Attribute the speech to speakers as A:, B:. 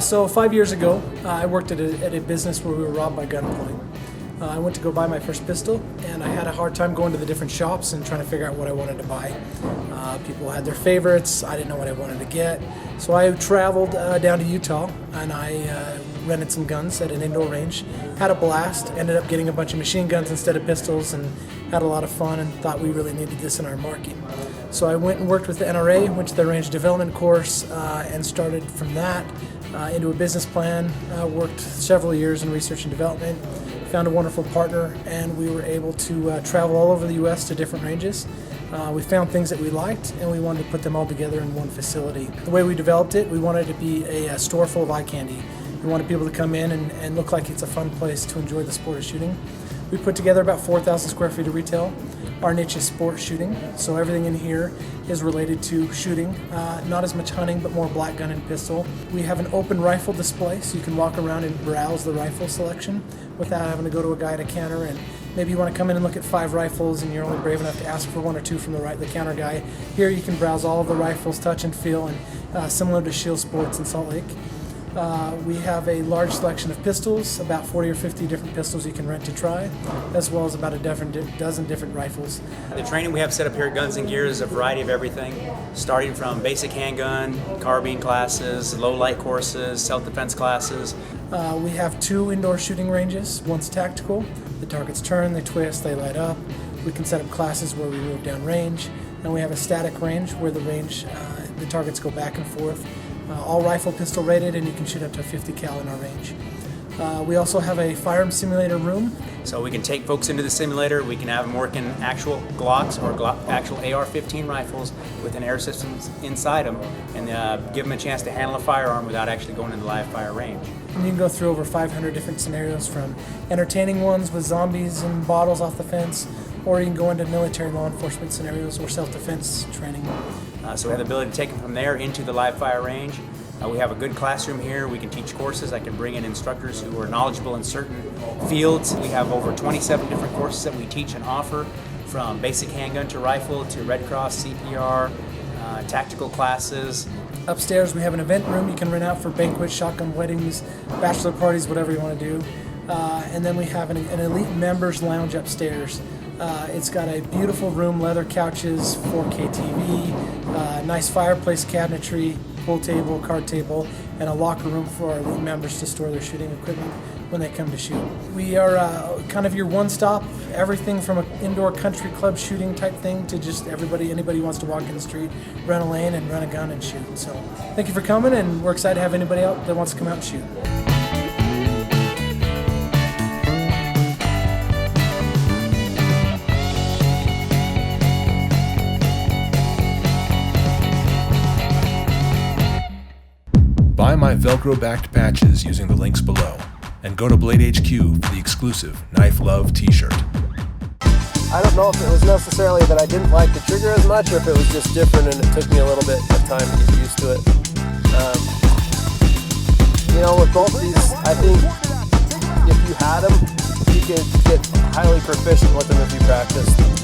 A: So 5 years ago, I worked at a business where we were robbed by gunpoint. I went to go buy my first pistol, and I had a hard time going to the different shops and trying to figure out what I wanted to buy. People had their favorites. I didn't know what I wanted to get. So I traveled down to Utah, and I rented some guns at an indoor range. Had a blast. Ended up getting a bunch of machine guns instead of pistols, and had a lot of fun, and thought we really needed this in our market. So I went and worked with the NRA, went to the range development course, and started from that into a business plan. Worked several years in research and development. Found a wonderful partner, and we were able to travel all over the U.S. to different ranges. We found things that we liked, and we wanted to put them all together in one facility. The way we developed it, we wanted it to be a store full of eye candy. We wanted people to come in and look like it's a fun place to enjoy the sport of shooting. We put together about 4,000 square feet of retail. Our niche is sport shooting, so everything in here is related to shooting. Not as much hunting, but more black gun and pistol. We have an open rifle display, so you can walk around and browse the rifle selection without having to go to a guy at a counter. And maybe you want to come in and look at 5 rifles, and you're only brave enough to ask for 1 or 2 from the counter guy. Here you can browse all of the rifles, touch and feel, and similar to Shield Sports in Salt Lake. We have a large selection of pistols, about 40 or 50 different pistols you can rent to try, as well as about a dozen different rifles.
B: The training we have set up here at Guns and Gear is a variety of everything, starting from basic handgun, carbine classes, low light courses, self-defense classes.
A: We have 2 indoor shooting ranges. One's tactical. The targets turn, they twist, they light up. We can set up classes where we move down range. And we have a static range where the targets go back and forth. All rifle pistol rated, and you can shoot up to 50 cal in our range. We also have a firearm simulator room.
B: So we can take folks into the simulator, we can have them working actual Glocks or actual AR-15 rifles with an air system inside them, and give them a chance to handle a firearm without actually going into live fire range.
A: And you can go through over 500 different scenarios, from entertaining ones with zombies and bottles off the fence, or you can go into military law enforcement scenarios or self-defense training.
B: So we have the ability to take them from there into the live fire range. We have a good classroom here. We can teach courses. I can bring in instructors who are knowledgeable in certain fields. We have over 27 different courses that we teach and offer, from basic handgun to rifle to Red Cross, CPR, tactical classes.
A: Upstairs we have an event room you can rent out for banquets, shotgun weddings, bachelor parties, whatever you want to do. And then we have an elite members lounge upstairs. It's got a beautiful room, leather couches, 4K TV, nice fireplace cabinetry, pool table, card table, and a locker room for our elite members to store their shooting equipment when they come to shoot. We are kind of your one-stop, everything from an indoor country club shooting type thing to just anybody who wants to walk in the street, run a lane, and run a gun and shoot. So thank you for coming, and we're excited to have anybody out that wants to come out and shoot.
C: Buy my Velcro-backed patches using the links below, and go to Blade HQ for the exclusive Knife Love t-shirt.
D: I don't know if it was necessarily that I didn't like the trigger as much, or if it was just different and it took me a little bit of time to get used to it. With both of these, I think if you had them, you could get highly proficient with them if you practiced.